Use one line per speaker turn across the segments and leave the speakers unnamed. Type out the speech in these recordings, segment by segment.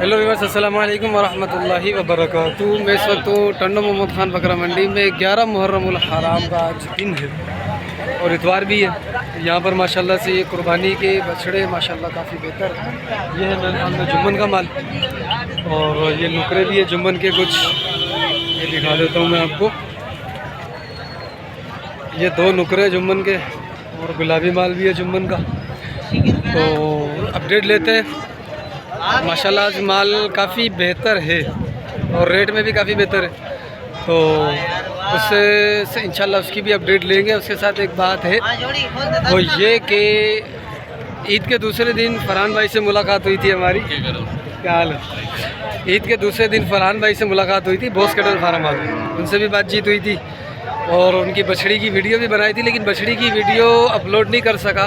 Hello viewers, अस्सलाम वालेकुम वरहमतुल्लाहि वबरकातुहू। मैं इस वक्त टंडो मोहम्मद खान बकरा मंडी में 11 मुहर्रमुल हराम का आज दिन है और इतवार भी है। यहाँ पर माशाल्लाह से ये कुर्बानी के बछड़े माशाल्लाह काफ़ी बेहतर। ये है मेरे सामने जुम्मन का माल और ये नुकरे भी है जुम्मन के कुछ। ये दिखा देता हूँ मैं आपको, ये 2 नुकरे जुम्मन के और गुलाबी माल भी है जुम्मन का। तो अपडेट लेते हैं। माशाल्लाह आज माल काफ़ी बेहतर है और रेट में भी काफ़ी बेहतर है, तो उससे इंशाल्लाह उसकी भी अपडेट लेंगे। उसके साथ एक बात है वो ये कि ईद के दूसरे दिन फरहान भाई से मुलाकात हुई थी हमारी। क्या हाल है? ईद के दूसरे दिन फरहान भाई से मुलाकात हुई थी, बॉस कैटल फार्म वाले, उनसे भी बातचीत हुई थी और उनकी बछड़ी की वीडियो भी बनाई थी। लेकिन बछड़ी की वीडियो अपलोड नहीं कर सका,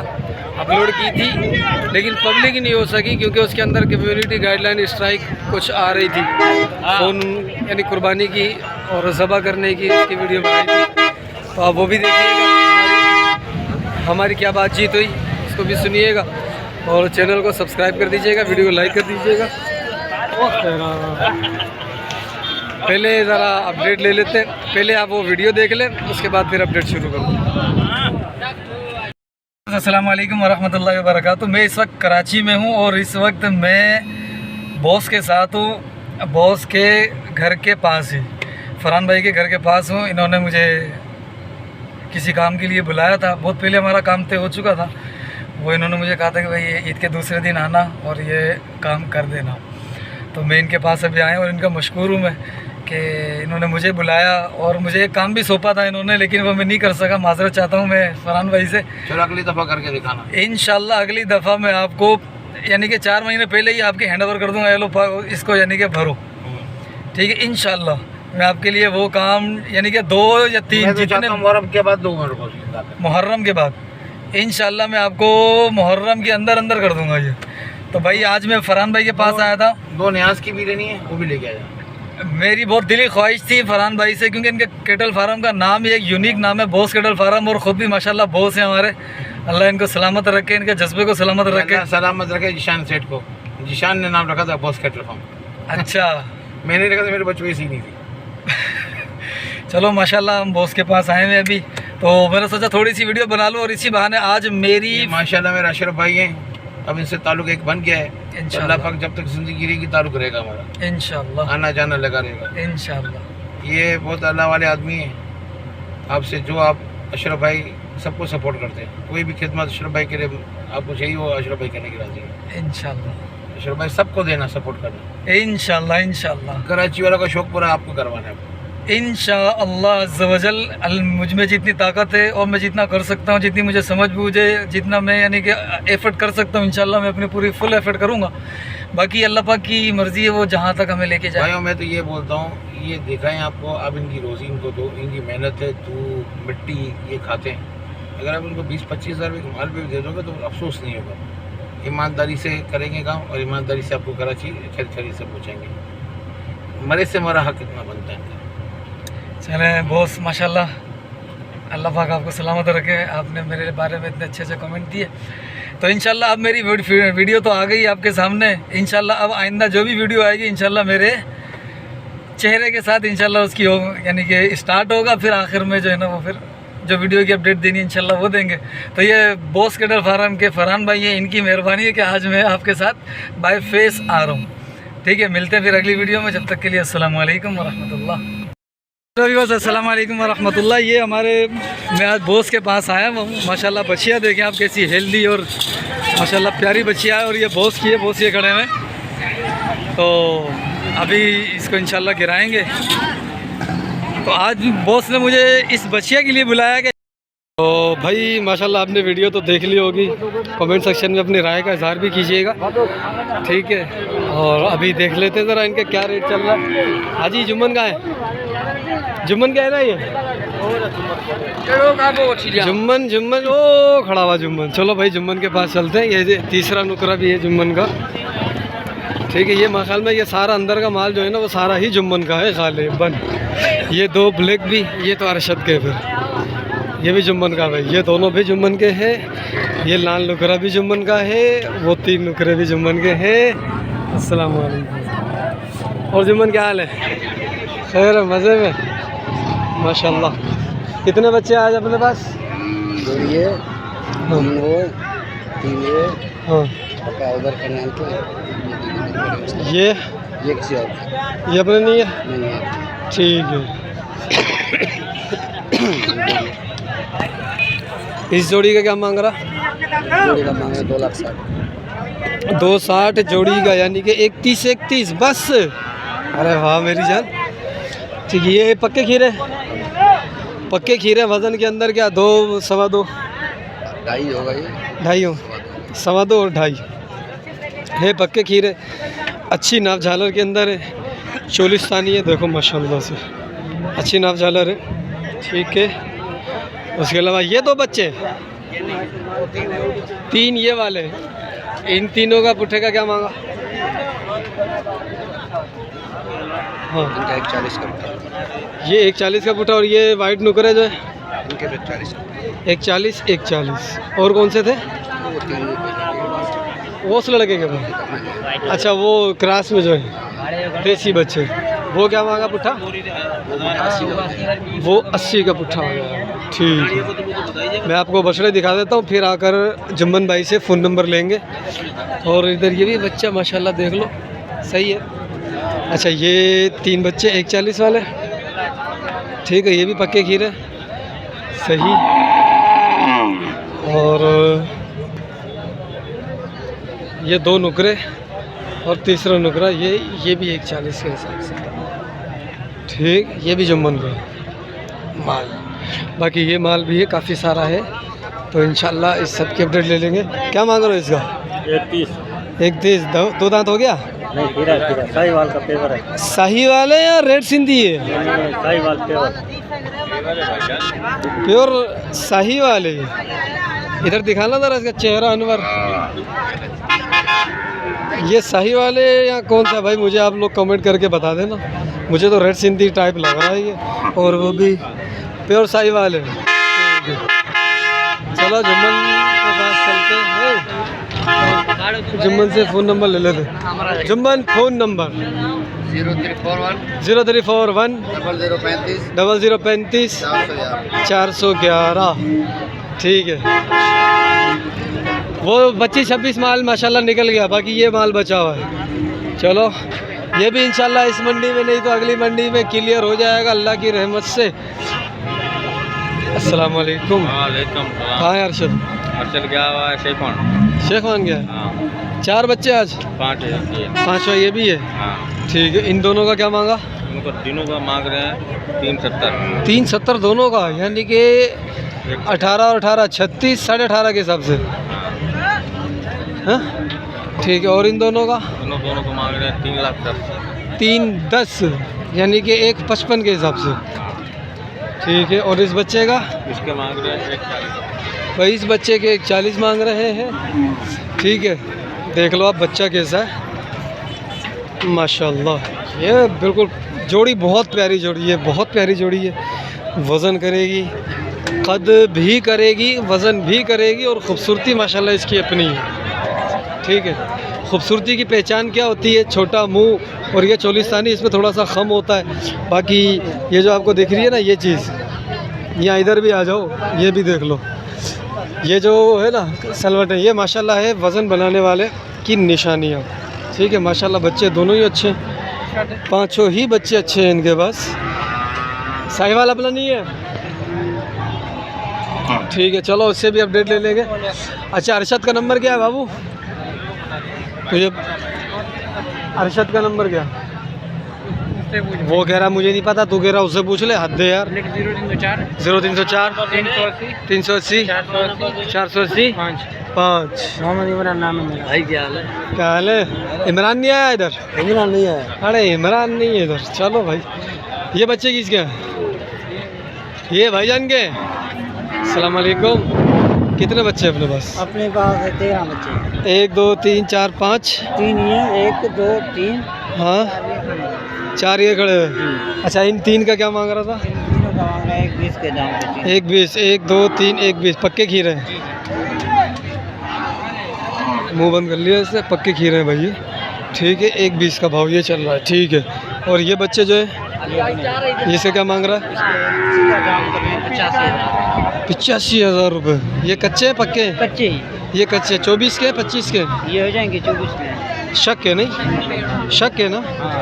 अपलोड की थी लेकिन पब्लिक ही नहीं हो सकी क्योंकि उसके अंदर कम्युनिटी गाइडलाइन स्ट्राइक कुछ आ रही थी। फ़ोन यानी कुर्बानी की और ज़बह करने की उसकी वीडियो बनाई थी, तो आप वो भी देखिएगा हमारी क्या बातचीत हुई, उसको भी सुनिएगा और चैनल को सब्सक्राइब कर दीजिएगा, वीडियो को लाइक कर दीजिएगा। पहले ज़रा अपडेट ले लेते हैं, पहले आप वो वीडियो देख लें उसके बाद फिर अपडेट शुरू करूँ। अस्सलाम वालेकुम वरहमतुल्लाहि वबरकातुहू। मैं इस वक्त कराची में हूँ और इस वक्त मैं बॉस के साथ हूँ, बॉस के घर के पास ही, फरहान भाई के घर के पास हूँ। इन्होंने मुझे किसी काम के लिए बुलाया था, बहुत पहले हमारा काम तय हो चुका था। वो इन्होंने मुझे कहा था कि भाई ये ईद के दूसरे दिन आना और ये काम कर देना, तो मैं इनके पास अभी आया और इनका मशकूर हूँ मैं कि इन्होंने मुझे बुलाया और मुझे एक काम भी सौंपा था इन्होंने, लेकिन वो मैं नहीं कर सका। माजरत चाहता हूँ मैं फरहान भाई से।
चलो अगली दफ़ा करके दिखाना
इंशाल्लाह। अगली दफ़ा मैं आपको यानी कि 4 महीने पहले ही आपके हैंड ओवर कर दूँगा, ये लो इसको यानी कि भरो, ठीक है। इंशाल्लाह मैं आपके लिए वो काम यानी कि 2 या 3 जितने
मुहर्रम के बाद दूँगा,
मुहर्रम के बाद इंशाल्लाह मैं आपको मुहर्रम के अंदर अंदर कर दूँगा ये। तो भाई आज मैं फरहान भाई के पास आया था।
2 न्याज की भी लेनी है, वो भी लेके आया।
मेरी बहुत दिली ख्वाहिश थी फरहान भाई से, क्योंकि इनके कैटल फार्म का नाम ही एक यूनिक नाम है, बॉस कैटल फार्म, और ख़ुद भी माशाल्लाह बॉस है हमारे। अल्लाह इनको सलामत रखे, इनके जज्बे को सलामत रखे,
सलामत रखे। जिशान सेठ को, जिशान ने नाम रखा था बॉस कैटल फार्म।
अच्छा
मैंने रखा था, मेरे बच्चों की सी नहीं थी।
चलो माशाल्लाह हम बॉस के पास आए हैं अभी, तो मैंने सोचा थोड़ी सी वीडियो बना लूँ और इसी बहाने आज मेरी
माशाल्लाह मेरा अशरफ भाई हैं, अब इनसे ताल्लुक एक बन गया है। अल्लाह पाक जब तक जिंदगी रहेगी ताल्लुक रहेगा हमारा, इंशाल्लाह, आना जाना लगा रहेगा इंशाल्लाह। ये बहुत अल्लाह वाले आदमी हैं। आपसे जो आप अशरफ भाई सबको सपोर्ट करते हैं, कोई भी खिदमत अशरफ भाई के लिए आपको चाहिए वो अशरफ भाई करने की राजी है इंशाल्लाह। अशरफ भाई सबको देना, सपोर्ट करना इंशाल्लाह इंशाल्लाह। कराची वालों का शौक पूरा आपको करवाना है इंशाअल्लाह अज़्ज़ व जल। मुझ में जितनी ताकत है और मैं जितना कर सकता हूँ, जितनी मुझे समझ बूझे, जितना मैं यानी कि एफ़र्ट कर सकता हूँ, इंशाअल्लाह मैं अपनी पूरी फुल एफ़र्ट करूँगा। बाकी अल्लाह पाक की मर्ज़ी है, वो जहाँ तक हमें लेके जाए। भाइयों मैं तो ये बोलता हूँ, ये दिखाएं आपको, अब इनकी रोज़ी इनको दो, इनकी मेहनत है, धूप मिट्टी ये खाते हैं। अगर आप इनको 20-25 हज़ार रुपये माल पे भी दे दोगे तो अफसोस नहीं होगा। ईमानदारी से करेंगे काम और ईमानदारी से आपको कराची खरीद से पहुँचेंगे। मरे से मरा हक इतना बनता है।
चले बॉस माशाल्लाह, अल्लाह पाक आपको सलामत रखे। आपने मेरे बारे में इतने अच्छे अच्छे कमेंट दिए, तो इंशाल्लाह अब मेरी वीडियो तो आ गई आपके सामने। इंशाल्लाह अब आइंदा जो भी वीडियो आएगी इंशाल्लाह मेरे चेहरे के साथ इंशाल्लाह उसकी हो यानी कि स्टार्ट होगा, फिर आखिर में जो है ना वो फिर जो वीडियो की अपडेट देनी इंशाल्लाह वो देंगे। तो ये बॉस कैटल फार्म के फरहान भाई हैं, इनकी मेहरबानी है कि आज मैं आपके साथ बाय फेस आ रहा हूँ, ठीक है। मिलते हैं फिर अगली वीडियो में, जब तक के लिए अस्सलाम वालेकुम वरहमतुल्लाह। अस्सलाम वालेकुम वरहमतुल्लाह। ये हमारे मैं आज बॉस के पास आया हूँ। माशाल्लाह बच्चियाँ देखें आप कैसी हेल्दी और माशाल्लाह प्यारी बच्चियाँ है, और ये बॉस की है, बॉस ये खड़े हैं। तो अभी इसको इंशाल्लाह गिराएंगे। तो आज बॉस ने मुझे इस बच्चिया के लिए बुलाया कि तो भाई माशाल्लाह आपने वीडियो तो देख ली होगी, कमेंट सेक्शन में अपनी राय का इजहार भी कीजिएगा, ठीक है। और अभी देख लेते हैं ज़रा इनका क्या रेट चल रहा है। हाजी जुम्मन का है, जुम्मन क्या है ना ये जुम्मन, जुम्मन ओ खड़ा हुआ जुम्मन। चलो भाई जुम्मन के पास चलते हैं। ये तीसरा नुकरा भी है जुम्मन का, ठीक है। ये माशाल्लाह में ये सारा अंदर का माल जो है ना वो सारा ही जुम्मन का है गालिबन। ये 2 ब्लैक भी, ये तो अरशद के, फिर ये भी जुम्मन का भाई, ये दोनों भी जुम्मन के हैं। ये लाल नुकरा भी जुम्मन का है, वो 3 नुकरे भी जुम्मन के हैं।
अस्सलाम वालेकुम। और जुम्मन क्या हाल है? खैर मज़े में माशाल्लाह। कितने बच्चे आज अपने पास?
ये
हाँ
तीन ये
हाँ
उधर करना तो
ये
किसी और
ये अपने नहीं है?
नहीं है।
ठीक है। इस जोड़ी का क्या मांग रहा?
जोड़ी का मांगे 2,60,000।
260 जोड़ी का, यानी कि 31 बस। अरे वाह मेरी जान। ठीक है, ये पक्के खीरे? पक्के खीरे वज़न के अंदर क्या 2 सवा 2
2.5 होगा ये।
2.5 हो, सवा 2 और 2.5 है पक्के खीरे। अच्छी नाप झालर के अंदर है, चोलिस्तानी है, देखो माशाल्लाह से अच्छी नाप झालर है। ठीक है, उसके अलावा ये 2 बच्चे 3 ये वाले, इन तीनों का पुट्ठे का क्या मांगा? हाँ
इनका 1,40 का पुट्ठा,
ये 1,40 का पुट्ठा, और ये वाइट नुकरे जो है
इनके 1,40 का।
1,40 और कौन से थे?
वो 3
वो उस लड़के के पास? अच्छा, वो क्रास में जो है देसी बच्चे, वो क्या मांगा पुट्ठा? वो 80 का पुट्ठा मांगा। ठीक है, मैं आपको बछड़े दिखा देता हूँ, फिर आकर जुम्मन भाई से फ़ोन नंबर लेंगे। और इधर ये भी बच्चा माशाल्लाह देख लो, सही है। अच्छा, ये 3 बच्चे 1,40 वाले, ठीक है, ये भी पक्के खीरे, सही। और ये 2 नुकरे और तीसरा नुकरा, ये भी 1,40 के हिसाब से, ठीक। ये भी जुम्मन का माल, बाकी ये माल भी है, काफ़ी सारा है, तो इंशाल्लाह इस सब की अपडेट ले लेंगे। क्या मांग रहे हो इसका? 31। 2 दांत हो गया?
नहीं, खीरा साहीवाल का पेवर है।
साहीवाल है या रेड सिंधी है?
साहीवाल पेवर,
प्योर साहीवाल है। इधर दिखाना ज़रा इसका चेहरा अनवर। ये साहीवाल है या कौन सा भाई, मुझे आप लोग कमेंट करके बता देना। मुझे तो रेड सिंधी टाइप लग रहा है ये, और वो भी प्योर साहीवाल है। चलो जुम्मन के पास चलते हैं, जुम्मन से फ़ोन नंबर ले लेते। Jumman phone number 0341 0035 411। ठीक है, वो 25-26 माल माशाल्लाह निकल गया, बाकी ये माल बचा हुआ है। चलो, ये भी इंशाल्लाह इस मंडी में नहीं तो अगली मंडी में क्लियर हो जाएगा अल्लाह की रहमत से। अस्सलाम वालेकुम। कहाँ है अरशद?
अर्शद गया हुआ है
शेखवान गया?
हाँ,
4 बच्चे आज?
5 है।
5वां ये भी है?
हाँ,
ठीक है, इन दोनों का क्या मांगा?
उनको तीनों का मांग रहे हैं 370।
370 दोनों का, यानी कि 18 और 18 36, 18.5 के हिसाब से। हाँ ठीक है, और इन दोनों का?
दोनों को मांग रहे हैं 3,10,000।
310, यानी कि 155 के हिसाब से। ठीक है, और इस बच्चे का?
इसके मांग रहे हैं 1,40,000।
भाई इस बच्चे के 1,40 मांग रहे हैं। ठीक है, देख लो आप बच्चा कैसा है माशाल्लाह। ये बिल्कुल जोड़ी बहुत प्यारी जोड़ी है, बहुत प्यारी जोड़ी है। वज़न करेगी, कद भी करेगी, वज़न भी करेगी, और ख़ूबसूरती माशाल्लाह इसकी अपनी है। ठीक है, ख़ूबसूरती की पहचान क्या होती है? छोटा मुंह, और ये चोलिस्तानी इसमें थोड़ा सा खम होता है। बाकी ये जो आपको दिख रही है ना ये चीज़, यहाँ इधर भी आ जाओ, ये भी देख लो, ये जो है ना सलवटें, ये माशाल्लाह है वज़न बनाने वाले की निशानियाँ। ठीक है, माशाल्लाह बच्चे दोनों ही अच्छे हैं, 5 ही बच्चे अच्छे हैं इनके पास। साहीवाल अपना नहीं है? ठीक है, चलो उससे भी अपडेट ले लेंगे। अच्छा, अरशद का नंबर क्या है बाबू? तुझे अरशद का नंबर क्या? वो कह रहा मुझे नहीं पता, तू कह रहा उससे पूछ ले, हद है यार। 0304 380 480 5।
मोहम्मद इमरान नाम है मेरा। भाई क्या हाल है?
क्या हाल है? इमरान नहीं आया इधर?
इमरान नहीं है।
अरे इमरान नहीं है इधर। चलो भाई, ये बच्चे किसके हैं? ये भाईजान के? अस्सलाम वालेकुम। कितने बच्चे अपने पास?
अपने पास 13 बच्चे।
1 2 3 4 5
3 ही है, 1 2 3।
हाँ, 4 ये खड़े हुए। अच्छा, इन 3 का क्या मांग रहा था?
तीनों का मांग रहा है 1,20 के दाम पे।
1,20, 1 2 3 1,20 पक्के खीरे हैं। मुंह बंद कर लिया इससे, पक्के खीरे हैं भाई ये। ठीक है, 1,20 का भाव ये चल रहा है। ठीक है, और ये बच्चे जो है इसे क्या मांग रहा है? 85,000 रुपये। ये कच्चे हैं पक्के हैं?
कच्चे ही।
ये कच्चे 24 के 25 के?
ये हो जाएंगे 24 में।
शक है नहीं? शक है ना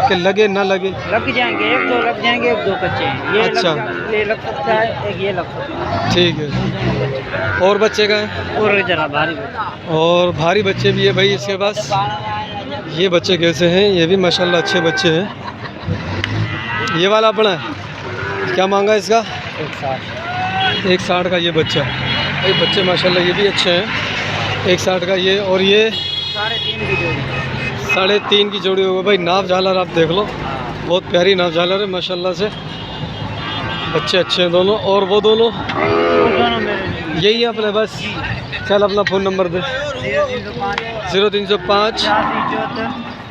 कि लगे ना लगे?
लग जाएंगे, एक दो लग जाएंगे, एक दो कच्चे हैं। ये
अच्छा।
ये लग सकता है, एक ये लग सकता है।
ठीक है, और बच्चे का है?
और जरा भारी
और भारी बच्चे भी है भाई इसके पास। ये बच्चे कैसे हैं? ये भी माशाल्लाह अच्छे बच्चे हैं। ये वाला अपना है, क्या मांगा इसका? 1,60 का ये बच्चा। ये बच्चे माशाल्लाह ये भी अच्छे हैं। 1,60 का ये, और ये
3.5 की जोड़ी।
3.5 की जोड़ी होगी भाई। नाव झालर आप देख लो, बहुत प्यारी नाव झालर है माशाल्लाह से। बच्चे अच्छे हैं दोनों। और वो दोनों यही है अपने बस। चल अपना फ़ोन नंबर दे। 0305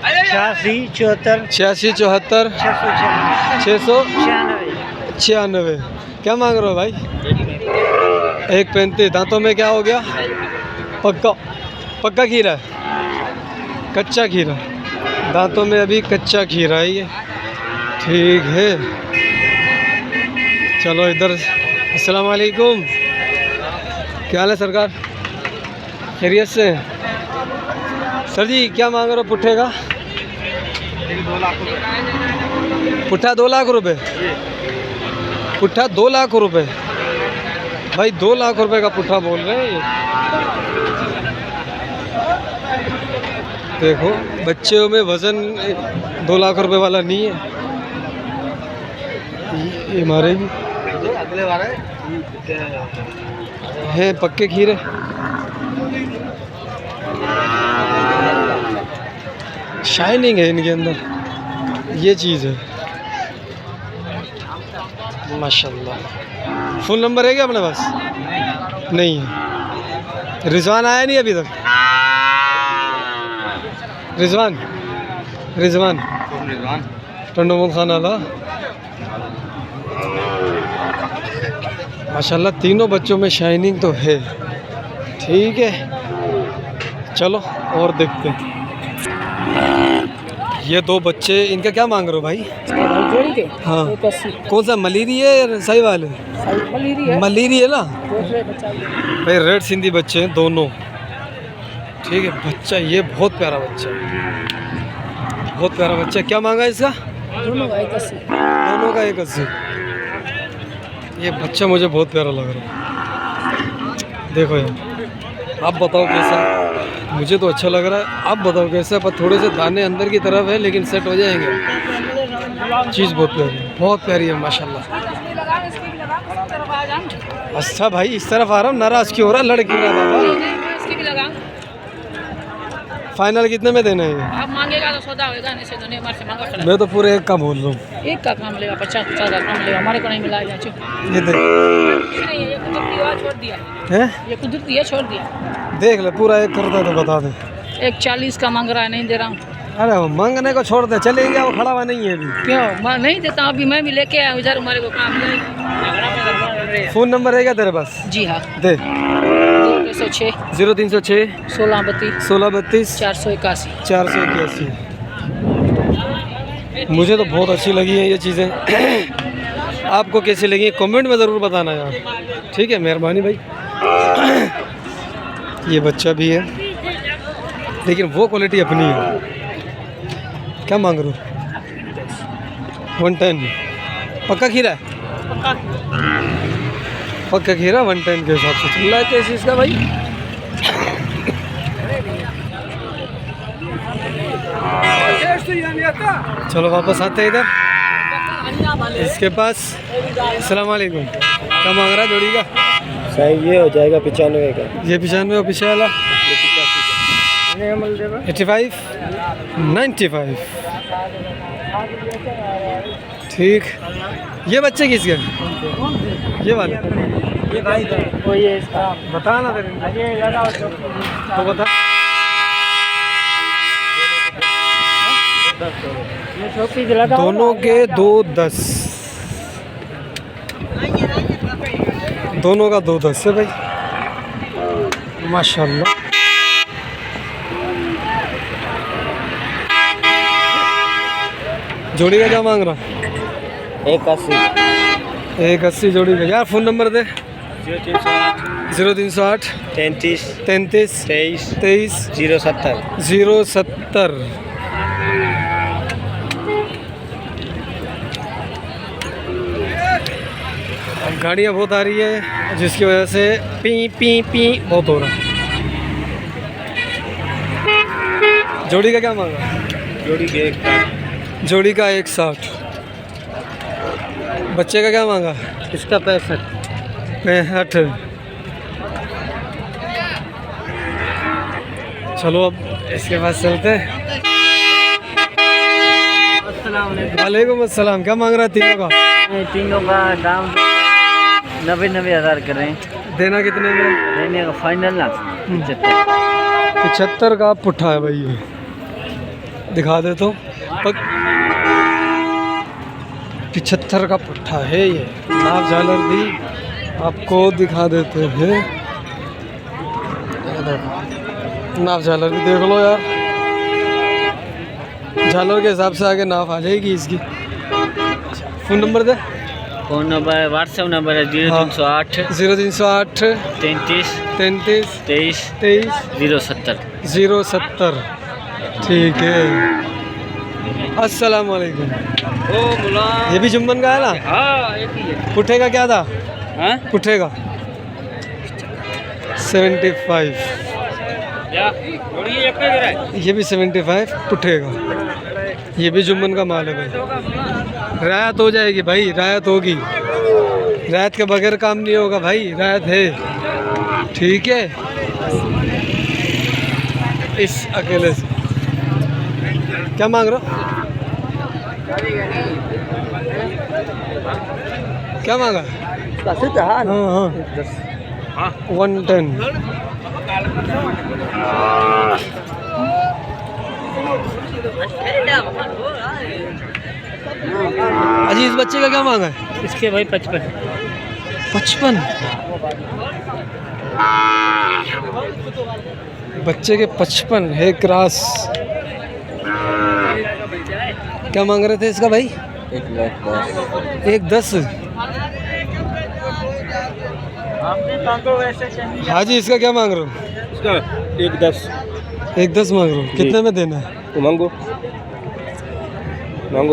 86 74
86 74 696। क्या मांग रहे हो भाई? 1,35। दांतों में क्या हो गया? पक्का पक्का खीरा है, कच्चा खीरा। दांतों में अभी कच्चा खीरा है ये। ठीक है, चलो इधर। अस्सलाम वालेकुम, क्या हाल है सरकार? खैरियत से? सर जी क्या मांग रहे हो पुट्ठे का? पुट्ठा 2 लाख रुपए। पुट्ठा 2 लाख रुपए भाई, 2 लाख रुपए का पुट्ठा बोल रहे हैं ये। देखो बच्चों में वज़न 2 लाख रुपए वाला नहीं है। ये हमारे भी हैं पक्के खीरे। शाइनिंग है इनके अंदर, ये चीज़ है माशाल्लाह। फ़ोन नंबर है क्या अपने पास? नहीं है। रिजवान आया नहीं अभी तक? रिजवान रिजवान टंडो मोहम्मद खान आला माशाल्लाह। तीनों बच्चों में शाइनिंग तो है। ठीक है, चलो और देखते हैं। ये 2 बच्चे, इनका क्या मांग रहे हो भाई? हाँ, कौन सा मलेरी है या सही वाले? मलेरी है ना भाई। रेड सिंधी बच्चे हैं दोनों। ठीक है, बच्चा ये बहुत प्यारा बच्चा है, बहुत प्यारा बच्चा। क्या मांगा इसका? दोनों का 81। ये बच्चा मुझे बहुत प्यारा लग रहा है। देखो यार, आप बताओ कैसा? मुझे तो अच्छा लग रहा है, आप बताओ कैसा? पर थोड़े से दाने अंदर की तरफ है, लेकिन सेट हो जाएंगे। चीज़ बहुत प्यारी है, बहुत प्यारी है माशाल्लाह। अच्छा भाई, इस तरफ आ रहा हूँ, नाराज़ क्यों हो रहा? लड़की ना बाबा। फाइनल कितने में देना है?
आप मांगेगा तो सौदा होगा, नहीं से दुनिया भर से मांगा खड़ा।
मैं तो पूरे 1 का बोल रहा हूँ।
1 का काम लेगा, 50,000 काम लेगा, हमारे को नहीं मिला है।
ये देख,
नहीं, ये कुदरती हुआ, छोड़ दिया
है
ये कुदरती है, छोड़ दिया।
देख ले, पूरा 1 करता तो बता दे।
1,40 का मांग रहा है, नहीं दे रहा हूँ।
अरे वो मांगने को छोड़ दे, चले गया, वो खड़ा हुआ नहीं है अभी।
क्यों मैं नहीं देता? अभी मैं भी लेके आया इधर, हमारे को काम नहीं।
फ़ोन नंबर है क्या तेरे पास?
जी हाँ,
दे।
0306
0306
1632
1632
481।
481। मुझे तो बहुत अच्छी लगी हैं ये चीज़ें। आपको कैसी लगी कमेंट में ज़रूर बताना यार। ठीक है, मेहरबानी भाई। ये बच्चा भी है, लेकिन वो क्वालिटी अपनी है। क्या मांग रहे हो? 110। पक्का खीरा है? पक्का खीरा 110 के हिसाब से चल रहा है। कैसे इसका भाई? चलो वापस आते हैं इधर। इसके पास अस्सलाम वालेकुम, क्या मांग रहा है जोड़ी का?
सही ये हो जाएगा 95 का।
ये 95 और पीछे वाला 85 95। ठीक, ये बच्चे किसके? ये वाले?
ये भाई वो ये इसका
बता ना फिर।
ये लगाओ
तो बता।
ये छोटी लगाओ।
दोनों के 210, दोनों का 210 है भाई माशाल्लाह। जोड़ी का क्या मांग रहा?
81
180 जोड़ी का। यार फ़ोन नंबर दे। 0308
33
33
23
23
070
070। गाड़ियाँ बहुत आ रही है जिसकी वजह से पी पी पी बहुत हो रहा है। जोड़ी का क्या मांगा?
जोड़ी के
जोड़ी का 160। बच्चे का क्या मांगा?
इसका 65
65। चलो अब इसके पास चलते हैं। वालेकुम अस्सलाम। क्या मांग रहा है तीनों का?
तीनों का दाम 90 हज़ार कर रहे हैं।
देना कितने में?
देने का फाइनल ना
75 का पुट्ठा है भाई। ये दिखा दे तो। 75 का पुट्ठा है ये। नाप झालर भी आपको दिखा देते हैं। नाप झालर भी देख लो यार। झालर के हिसाब से आगे नाप आ जाएगी इसकी। फ़ोन नंबर दे।
फ़ोन नंबर व्हाट्सएप नंबर है 0308
0308
33
33
23
23
070।
070। ठीक है। अस्सलाम वालेकुम। ये भी जुम्मन का है ना?
हाँ एक ही है।
पुट्ठे का क्या था?
हाँ
पुट्ठे का 75। ये भी 75 पुट्ठे का। ये भी जुम्मन का माल है भाई। रायत हो जाएगी भाई, रायत होगी। रायत के बगैर काम नहीं होगा भाई, रायत है। ठीक है। इस अकेले से क्या मांग रहा? क्या मांगा? हाँ हाँ 110। अजी इस बच्चे का क्या मांगा है?
इसके भाई 55।
55। बच्चे के 55 है क्रॉस। क्या मांग रहे थे इसका भाई? 110। हाँ जी इसका क्या मांग रहे हो?
110
110 मांग रहे हो। कितने में देना है?
तो मांगो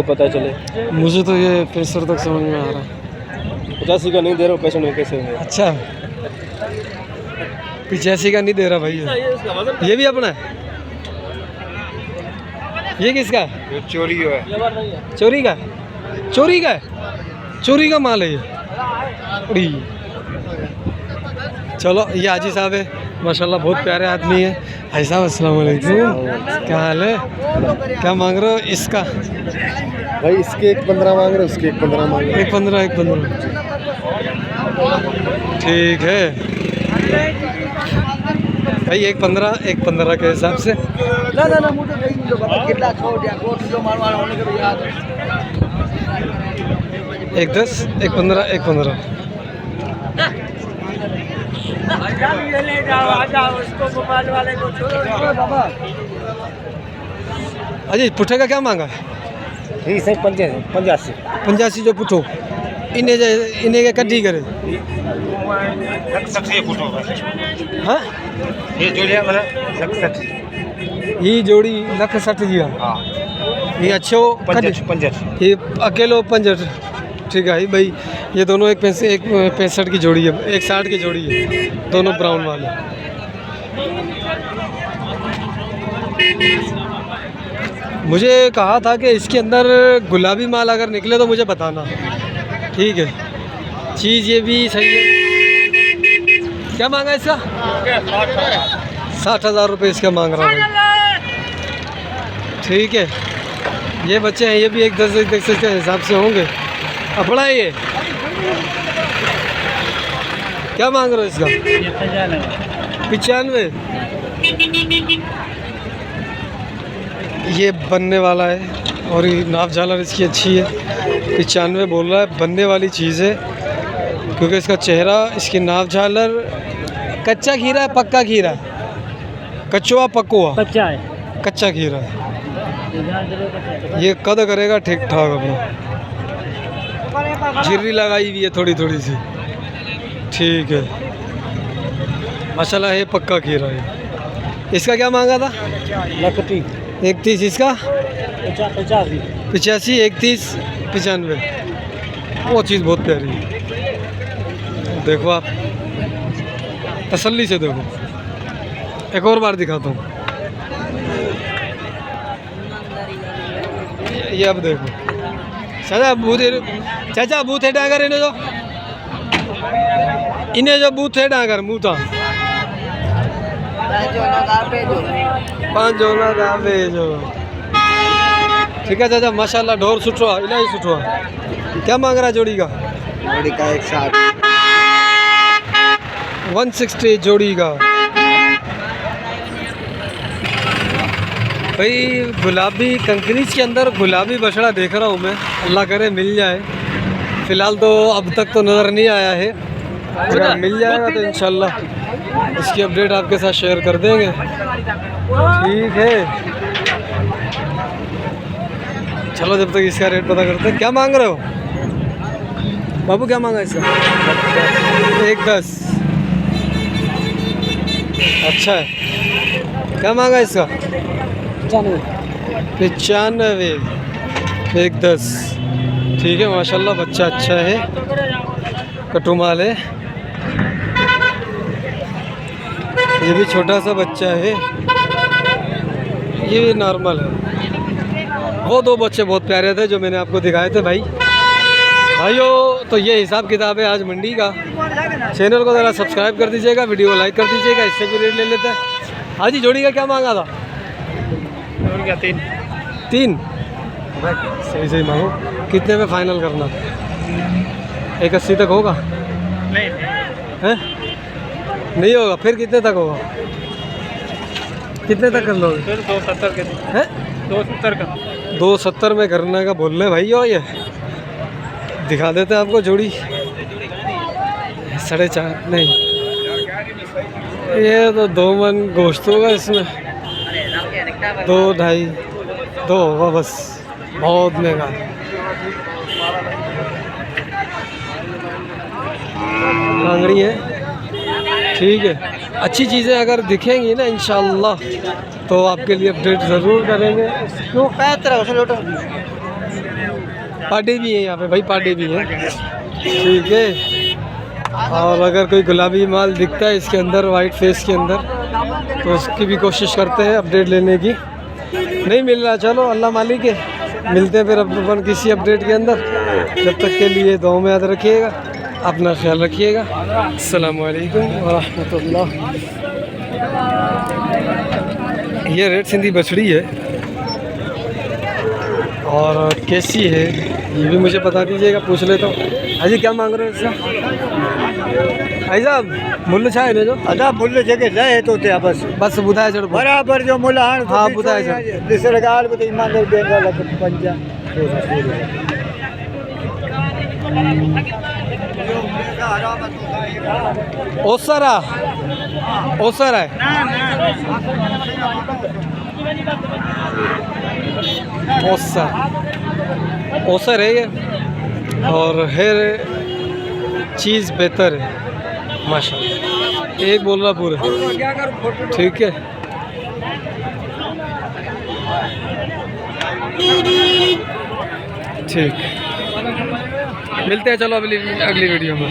पता चले।
मुझे तो ये 65 तक समझ में आ रहा है।
85 का नहीं दे रहा हूँ, 65 में कैसे होंगे?
अच्छा 85 का नहीं दे रहा भाई। ये भी अपना है? ये किसका है?
ये चोरी है।
चोरी का? चोरी का है? चोरी का माल है ये। अरे चलो ये हाजी साहब है माशाल्लाह, बहुत प्यारे आदमी है। भाई साहब अस्सलाम वालेकुम। क्या हाल है? क्या मांग रहे हो इसका?
भाई इसके 115 मांग रहे, उसके 115 मांग रहे।
115 ठीक है भाई। 115 के हिसाब से। 110 115 115। अजय पुट्ठे का क्या मांगा है? 85 जो पुट्ठो इन्हें के कड्डी करे। हाँ
ये जोड़ी है मतलब 60।
ये जोड़ी 160 जी। हाँ ये अच्छे हो
65।
ये अकेलो 65। ठीक है भाई। ये दोनों एक 65 की जोड़ी है, 160 की जोड़ी है, दोनों ब्राउन वाले। मुझे कहा था कि इसके अंदर गुलाबी माल अगर निकले तो मुझे बताना। ठीक है चीज़ ये भी सही है। क्या मांगा इसका? 60,000 रुपये इसका मांग रहा हूँ। ठीक है ये बच्चे हैं, ये भी 110 के हिसाब से होंगे। अपना है ये। क्या मांग रहे हो इसका? 95। ये बनने वाला है और ये नाप झालर इसकी अच्छी है। 95 बोल रहा है, बनने वाली चीज़ है क्योंकि इसका चेहरा, इसकी नाप झालर। कच्चा खीरा है पक्का खीरा? कच्चुआ पक्कुआ?
कच्चा है।
कच्चा खीरा है। ये कद करेगा ठीक ठाक अपना, झिर्री लगाई हुई है थोड़ी थोड़ी सी, ठीक है माशाल्लाह। है पक्का खीरा है। इसका क्या मांगा था? 31। इसका 85, 31, 95। वो चीज़ बहुत प्यारी है, देखो आप तसल्ली से देखो। एक और बार दिखाता हूँ, ये अब देखो। चाचा बूथ है डागर इन्हें जो बूथ है डागर मुँह था 5 जोना का भेजो। ठीक है चाचा माशाल्लाह, ढोर सुठो आहे, इलाही सुठो आहे। क्या मांग रहा है जोड़ी का? 160 जोड़ी का। भाई गुलाबी कंकरीज के अंदर गुलाबी बछड़ा देख रहा हूँ मैं, अल्लाह करे मिल जाए। फ़िलहाल तो अब तक तो नज़र नहीं आया है, अगर मिल जाएगा तो इंशाल्लाह इसकी अपडेट आपके साथ शेयर कर देंगे। ठीक है चलो, जब तक इसका रेट पता करते हैं। क्या मांग रहे हो बाबू? क्या मांगा इसका? 110। अच्छा है। क्या मांगा इसका? 95। 110। ठीक है माशाल्लाह, बच्चा अच्छा है, कटु माल है। ये भी छोटा सा बच्चा है, ये भी नॉर्मल है। वो 2 बच्चे बहुत प्यारे थे जो मैंने आपको दिखाए थे भाइयों। तो ये हिसाब किताब है आज मंडी का। चैनल को ज़रा सब्सक्राइब कर दीजिएगा, वीडियो को लाइक कर दीजिएगा, इससे भी रेट ले लेते हैं। हाँ जी, जोड़ी का क्या मांगा था?
जोड़ी का 3।
सही मांगो। कितने में फाइनल करना? 180 तक होगा? हैं? नहीं होगा, फिर कितने तक होगा? कितने तक कर लोगे?
270 के
हैं?
270 का।
270 में करने का बोल रहे भाई। ये दिखा देते हैं आपको जोड़ी। 4.5 नहीं, ये तो 2 मन गोश्त होगा इसमें, 2, 2.5, 2 होगा बस, बहुत महंगा। कांगड़ी है, ठीक है। अच्छी चीज़ें अगर दिखेंगी ना इंशाल्लाह तो आपके लिए अपडेट ज़रूर करेंगे। क्यों? पार्टी भी है यहाँ पे भाई, पार्टी भी है, ठीक है। और अगर कोई गुलाबी माल दिखता है इसके अंदर, वाइट फेस के अंदर, तो उसकी भी कोशिश करते हैं अपडेट लेने की। नहीं मिल रहा, चलो अल्लाह मालिक है, मिलते हैं फिर अपन किसी अपडेट के अंदर। जब तक के लिए दुआ में याद रखिएगा, अपना ख्याल रखिएगा। अस्सलाम वालेकुम वरहमतुल्लाह। ये रेड सिंधी बछड़ी है और कैसी है ये भी मुझे बता दीजिएगा, पूछ लेता हूँ। हाजी क्या मांग रहे हो इसका? भाई साहब मुल्ल छा है जो?
अदा मुल्ल जगह जाए तो थे
बस बुधाए चढ़
बराबर जो मुल्ल हां।
हाँ बुधाए चढ़
सरकार को ईमानदार देने वाला 50
ओसरा है। ओसर है ये, और हेयर चीज़ बेहतर है माशाल्लाह। एक बोल रहा पूरा, ठीक है। ठीक, मिलते हैं चलो अगली वीडियो में।